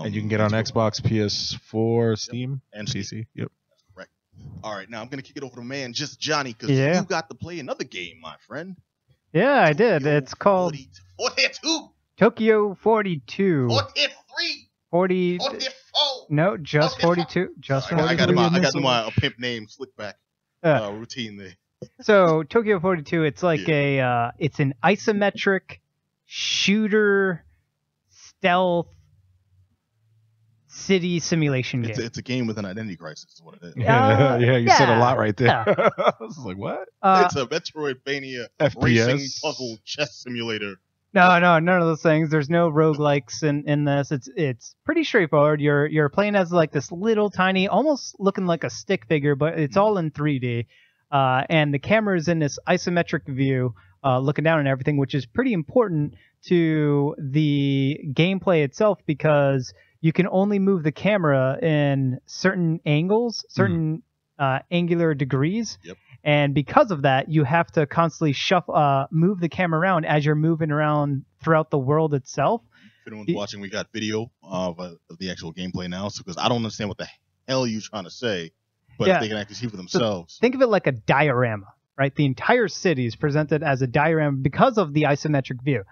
And you can get on Xbox, PS4, Steam, and PC. Yep. That's correct. All right, now I'm gonna kick it over to man, just Johnny, because Yeah. you got to play another game, my friend. Yeah, I did. It's called 42, Tokyo 42. 43, 40. 44. No, just 42. Just 42. I got my pimp name Slickback routine there. So Tokyo 42, it's like it's an isometric shooter stealth city simulation game. It's a game with an identity crisis, is what it is. Yeah, you said a yeah. lot right there. Yeah. I was like, what? It's a Metroidvania FPS racing puzzle chess simulator. No, none of those things. There's no roguelikes in this. It's pretty straightforward. You're playing as like this little tiny, almost looking like a stick figure, but it's all in 3D. And the camera is in this isometric view, looking down and everything, which is pretty important to the gameplay itself because you can only move the camera in certain angles, certain angular degrees. Yep. And because of that, you have to constantly move the camera around as you're moving around throughout the world itself. If anyone's watching, we got video of the actual gameplay now, so because I don't understand what the hell you're trying to say, but if they can actually see for themselves. So think of it like a diorama, right? The entire city is presented as a diorama because of the isometric view.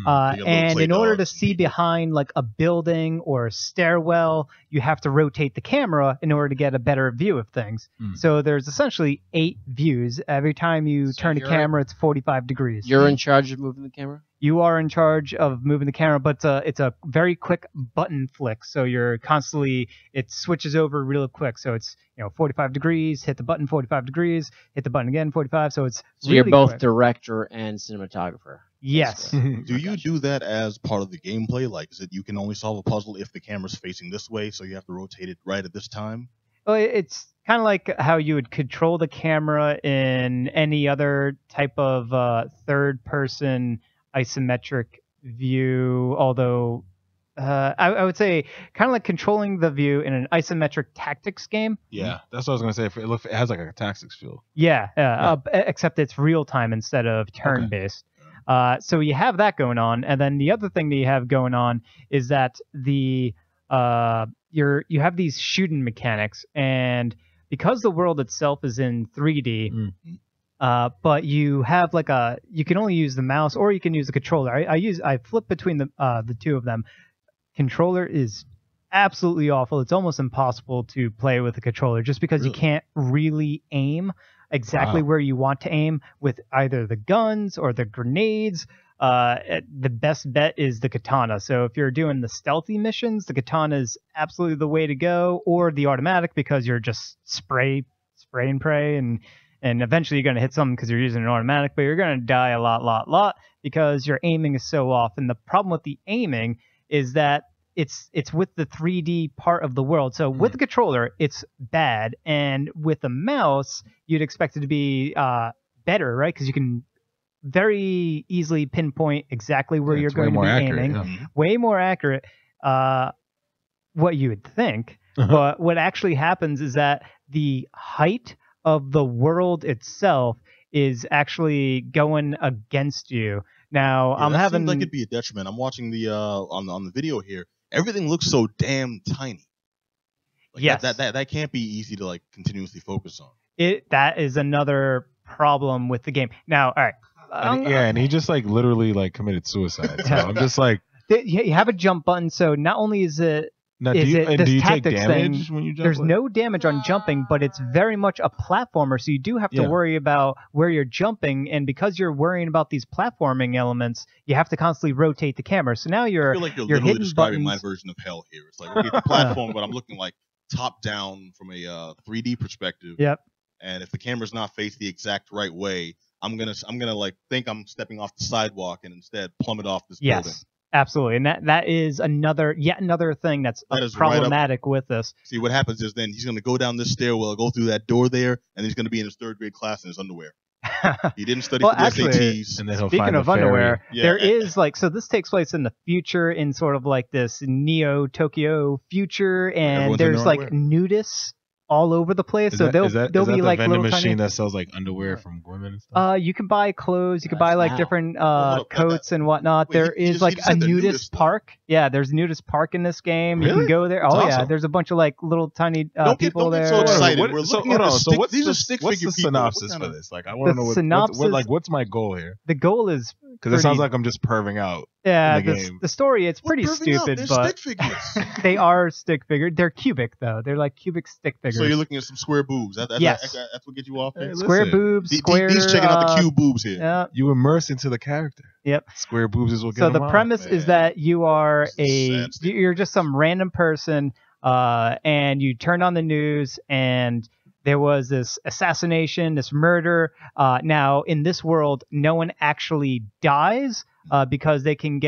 And in order to see behind like a building or a stairwell, you have to rotate the camera in order to get a better view of things. So there's essentially 8 views. Every time you turn the camera, it's 45 degrees. You're in charge of moving the camera? You are in charge of moving the camera, but it's a very quick button flick. So you're constantly, it switches over real quick. So it's 45 degrees, hit the button, 45 degrees, hit the button again, 45. So it's really you're both quick. Director and cinematographer. Yes. Do you do that as part of the gameplay? Like, is it you can only solve a puzzle if the camera's facing this way, so you have to rotate it right at this time? Well, it's kind of like how you would control the camera in any other type of third-person isometric view, although I would say kind of like controlling the view in an isometric tactics game. Yeah, that's what I was gonna say. It has like a tactics feel. Yeah, except it's real time instead of turn based. So you have that going on, and then the other thing that you have going on is that you have these shooting mechanics, and because the world itself is in 3D. But you have you can only use the mouse or you can use the controller. I flip between the two of them. Controller is absolutely awful. It's almost impossible to play with the controller just because you can't really aim exactly where you want to aim with either the guns or the grenades. The best bet is the katana. So if you're doing the stealthy missions, the katana is absolutely the way to go, or the automatic because you're just spray and pray and eventually you're going to hit something because you're using an automatic, but you're going to die a lot because your aiming is so off. And the problem with the aiming is that it's with the 3D part of the world. So with the controller, it's bad. And with the mouse, you'd expect it to be better, right? Because you can very easily pinpoint exactly where you're going to be aiming. Way more accurate, what you would think. But what actually happens is that the height of the world itself is actually going against you. Now Seems like it'd be a detriment. I'm watching the on the video here. Everything looks so damn tiny. Like that can't be easy to like continuously focus on. That is another problem with the game. Now, all right. And he just like literally like committed suicide. So I'm just like, you have a jump button, so not only is it now, do you take damage when you jump? There's no damage on jumping, but it's very much a platformer, so you do have to worry about where you're jumping, and because you're worrying about these platforming elements, you have to constantly rotate the camera. So now I feel like you're literally describing my version of hell here. It's like, okay, the platform, but I'm looking like top down from a 3D perspective. Yep. And if the camera's not faced the exact right way, I'm gonna like think I'm stepping off the sidewalk and instead plummet off this building. Absolutely, and that is yet another thing that's problematic with this. See, what happens is then he's going to go down this stairwell, go through that door there, and he's going to be in his 3rd grade class in his underwear. He didn't study for the SATs. And then he'll speaking find of the underwear, Yeah. there is so this takes place in the future, in sort of like this Neo Tokyo future, and there's like nudists all over the place. Is So that, they'll is that, they'll is that be the like vending little machine tiny. that sells like underwear from women and stuff? You can buy clothes, you can That's buy like now. different Hold up, coats and whatnot. wait, There he is just- like he a said the nudist nudist, though. park. Yeah, there's a nudist park in this game. You can Really? go there. That's Oh yeah, awesome. there's a bunch of like little tiny Don't get people there. so excited. What- We're so, looking hold at on. the So stick- what's these the, are stick what's the figure people. What synopsis kind for of- this? Like, I want to know synopsis- what's my goal here? The goal is Because it sounds pretty- like I'm just perving out. yeah, in the game. the story. It's What pretty perving out? stupid, They're but stick figures. they are stick figures. They're cubic though. They're like cubic stick figures. So you're looking at some square boobs. Yes. That's what gets you off there. Hey, square listen, boobs, These square. checking out the cube boobs here. Yeah. You immerse into the character. Yep. Square boobs is what So get the them premise is man. that you are This is a sad statement. you're just some random person, and you turn on the news and there was this assassination, this murder. Now in this world, no one actually dies because they can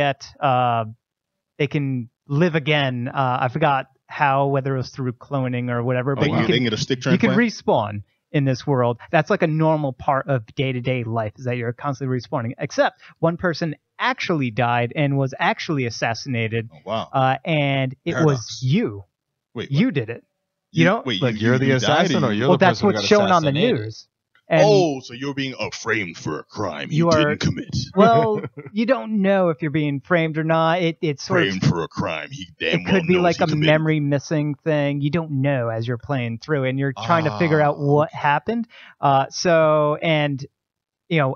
they can live again. I forgot how, whether it was through cloning or whatever, but Oh, wow. you They can can get a stick you can transplant. respawn in this world. That's like a normal part of day-to-day life, is that you're constantly respawning. Except one person actually died and was actually assassinated, Oh, wow. and it Paradox. was you. Wait, You did it. You know, wait, Like, you're the died assassin or you're well, the that's person who what's got shown on the assassinated? news. And, Oh, so you're being framed for a crime you You are- didn't commit. well, you don't know if you're being framed or not. It's sort of, Framed for a crime he damn it well could be knows like he a committed. memory missing thing. You don't know as you're playing through, and you're trying to figure out what happened. And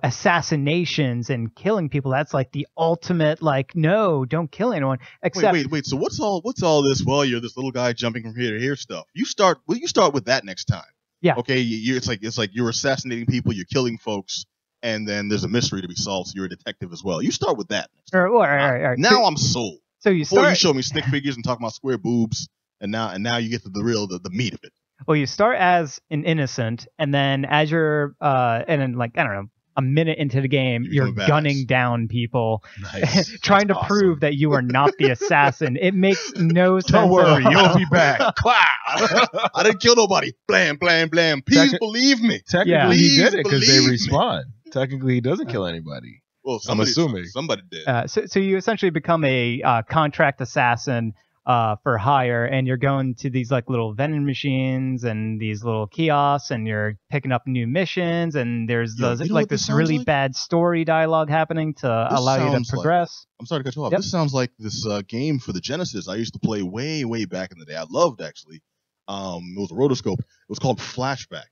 assassinations and killing people, that's like the ultimate, like, no, don't kill anyone. Except Wait. So what's all this? Well, you're this little guy jumping from here to here stuff. You start with that next time. Yeah. Okay. It's like you're assassinating people, you're killing folks, and then there's a mystery to be solved. So you're a detective as well. You start with that. Next time. all right. Now I'm sold. So you Before you start. show me stick figures and talk about square boobs, and now you get to the meat of it. Well, you start as an innocent, and then as you're and then, like, I don't know, a minute into the game, You you're become a badass. gunning down people, Nice. trying to That's prove that you are not the assassin. It makes no sense. Don't worry, at all. you'll be back. I didn't kill nobody. Blam, blam, blam. Please believe me. Technically, Yeah. he did it because they Please believe me. respawn. Technically, he doesn't kill anybody. Well, assuming. somebody did. So you essentially become a contract assassin for hire, and you're going to these like little vending machines and these little kiosks, and you're picking up new missions, and there's Yo, those, you know like what this this sounds really like? bad story dialogue happening to allow you to sounds like- progress. I'm sorry to cut you off. Yep. This sounds like this game for the Genesis I used to play way, way back in the day. I loved, actually. It was a rotoscope. It was called Flashback,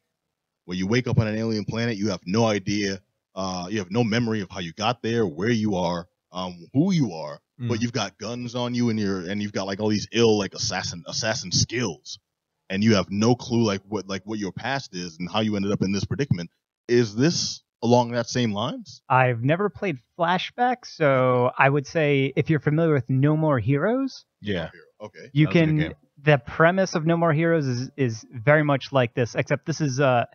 where you wake up on an alien planet. You have no idea. You have no memory of how you got there, where you are, who you are. But you've got guns on you, and you've got like all these ill like assassin skills, and you have no clue like what your past is and how you ended up in this predicament. Is this along that same lines? I've never played Flashback, so I would say if you're familiar with No More Heroes, Yeah. Okay. you That was a good can. game. The premise of No More Heroes is very much like this, except this is All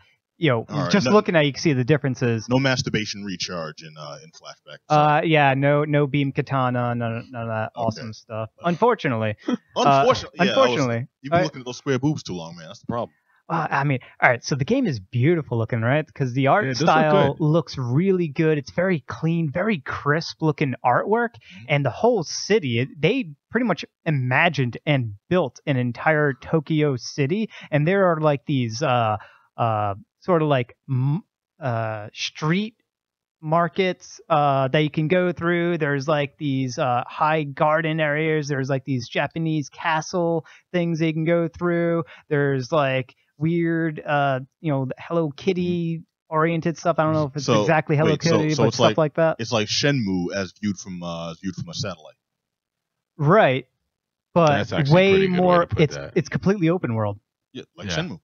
right, just no- looking at it, you can see the differences. No masturbation recharge in Flashback. Sorry. Yeah, no beam katana, none of that awesome stuff. Unfortunately, Unfortunately, unfortunately, you've been looking at those square boobs too long, man. That's the problem. I mean, all right. So the game is beautiful looking, right? Because the art Yeah, it does look style good. looks really good. It's very clean, very crisp looking artwork, and the whole city. They pretty much imagined and built an entire Tokyo city, and there are like these sort of like street markets that you can go through. There's like these high garden areas. There's like these Japanese castle things that you can go through. There's like weird Hello Kitty oriented stuff. I don't know if it's So, exactly Hello wait, so- Kitty, so but it's stuff like that. It's like Shenmue as viewed from a satellite. Right. But That's actually a way pretty good way more to put it's that. it's completely open world. Yeah, like Yeah. Shenmue.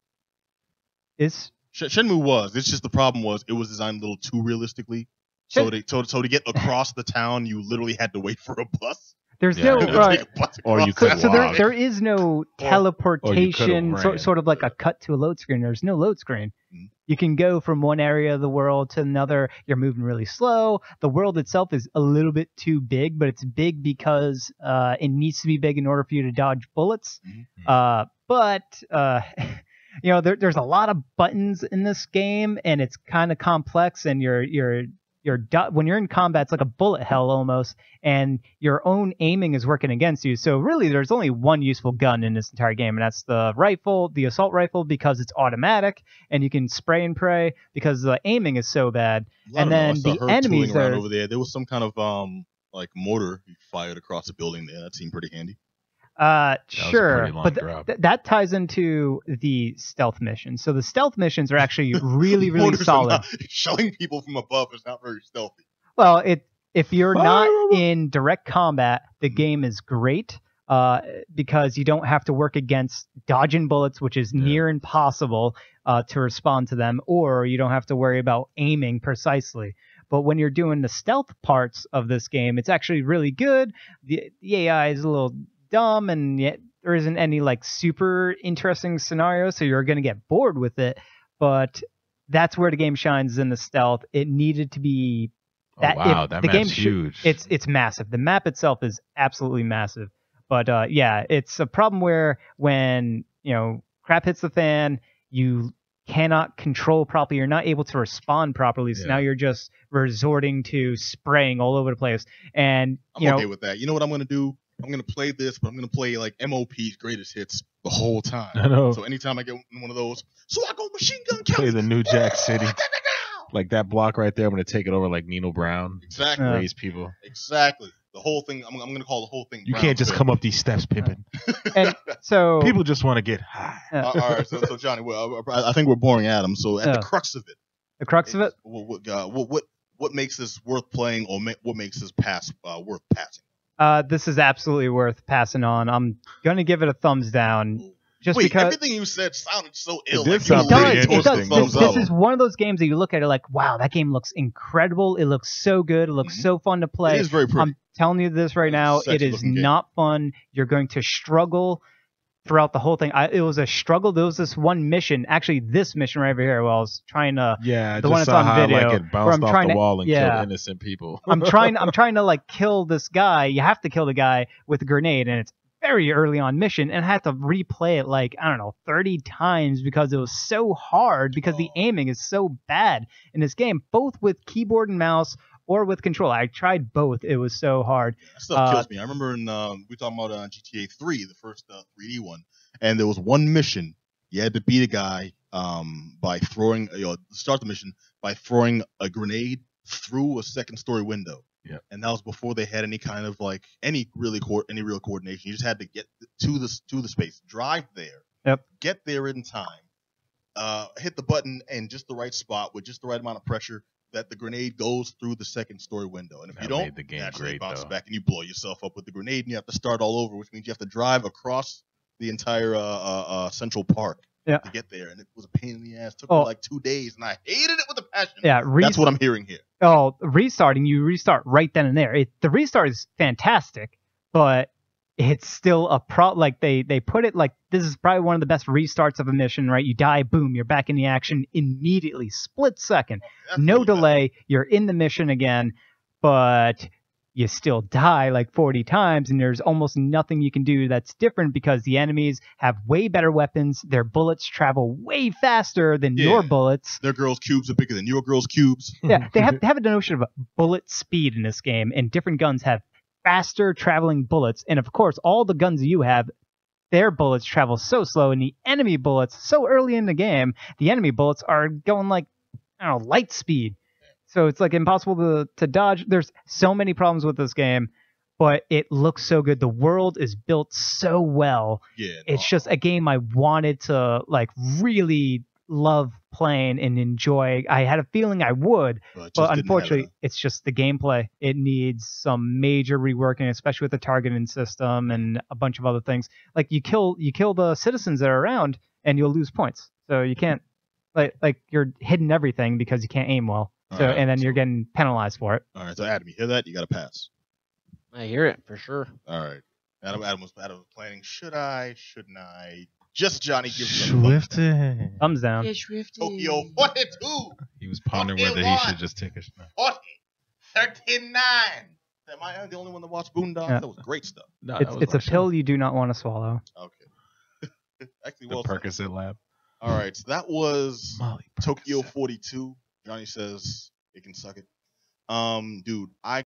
It's Shenmue was. It's just the problem was it was designed a little too realistically. So to get across the town, you literally had to wait for a bus. there's Yeah, no I know. right. Take a bus Or you across could So that there walk. there is no teleportation, ran. sort of like a cut to a load screen. There's no load screen. Mhm. You can go from one area of the world to another. You're moving really slow. The world itself is a little bit too big, but it's big because it needs to be big in order for you to dodge bullets. Mhm. But there's a lot of buttons in this game, and it's kind of complex, and you're when you're in combat, it's like a bullet hell almost, and your own aiming is working against you. So really, there's only one useful gun in this entire game, and that's the rifle, the assault rifle, because it's automatic and you can spray and pray because the aiming is so bad. And then the enemies around over there was some kind of like mortar you fired across the building there. That seemed pretty handy. Sure, but that ties into the stealth missions. So the stealth missions are actually really, really solid. Showing people from above is not very stealthy. Well, if you're not in direct combat, the game is great because you don't have to work against dodging bullets, which is near impossible to respond to them, or you don't have to worry about aiming precisely. But when you're doing the stealth parts of this game, it's actually really good. The AI is a little dumb, and yet there isn't any like super interesting scenario, so you're going to get bored with it. But that's where the game shines, in the stealth. It needed to be that. That map's huge. It's massive. The map itself is absolutely massive. But it's a problem where when crap hits the fan, you cannot control properly. You're not able to respond properly. So now you're just resorting to spraying all over the place. And I'm okay with that. You know what I'm going to do? I'm going to play this, but I'm going to play like MOP's greatest hits the whole time. I know. So anytime I get one of those, so I go machine gun Kelly. Play the New Jack City. Like that block right there, I'm going to take it over like Nino Brown. Exactly. Raise people. Exactly. The whole thing, I'm going to call the whole thing. You can't just come up these steps pimping. And so people just want to get high. All right, so Johnny, I think we're boring Adam. So at the crux of it. The crux of it? What makes this worth playing, or what makes this pass worth passing? This is absolutely worth passing on. I'm going to give it a thumbs down. Because everything you said sounded so ill. It does. This is one of those games that you look at it like, wow, that game looks incredible. It looks so good. It looks so fun to play. It is very pretty. I'm telling you this right now. It is not fun. You're going to struggle throughout the whole thing. It was a struggle. There was this one mission, actually this mission right over here, where I was trying to, the one that's on video, it bounced off the wall and killed innocent people. I'm trying to like kill this guy. You have to kill the guy with a grenade, and it's very early on mission, and I had to replay it like, I don't know, 30 times because it was so hard, because the aiming is so bad in this game, both with keyboard and mouse or with control. I tried both. It was so hard. That stuff kills me. I remember we were talking about GTA 3, the first 3D one, and there was one mission. You had to beat a guy by throwing, start the mission by throwing a grenade through a second-story window. Yep. And that was before they had any kind of like any real coordination. You just had to get to the space, drive there, get there in time, hit the button in just the right spot with just the right amount of pressure that the grenade goes through the second story window. And if you don't, the game naturally great, bounce though. back and you blow yourself up with the grenade, and you have to start all over, which means you have to drive across the entire Central Park to get there. And it was a pain in the ass. It took me like 2 days, and I hated it with a passion. Yeah, that's what I'm hearing here. Oh, restarting, you restart right then and there. The restart is fantastic, but it's still a like they put it like this is probably one of the best restarts of a mission, right? You die, boom, you're back in the action immediately, split second, no delay, you're in the mission again, but you still die like 40 times, and there's almost nothing you can do that's different because the enemies have way better weapons. Their bullets travel way faster than your bullets. Their girls' cubes are bigger than your girls' cubes. Yeah, they have a notion of bullet speed in this game, and different guns have faster traveling bullets. And of course, all the guns you have, their bullets travel so slow, and the enemy bullets, so early in the game, the enemy bullets are going like, I don't know, light speed. So it's like impossible to dodge. There's so many problems with this game, but it looks so good. The world is built so well. It's just a game I wanted to like really love playing and enjoy. I had a feeling I would, but unfortunately, it's just the gameplay. It needs some major reworking, especially with the targeting system and a bunch of other things. Like you kill the citizens that are around, and you'll lose points. So you can't like you're hitting everything because you can't aim well. So right, and then you're getting penalized for it. All right, so Adam, you hear that? You got to pass. I hear it for sure. All right, Adam was planning. Shouldn't I? Just Johnny gives Swifty. Thumbs down. Yeah, Swifty. Tokyo 42. He was pondering whether he should just take a snap. 39. Am I the only one that watched Boondocks? Yeah. That was great stuff. No, it's a pill you do not want to swallow. Okay. Actually, the Percocet lab. All right, so that was Tokyo 42. Johnny says it can suck it. Dude, I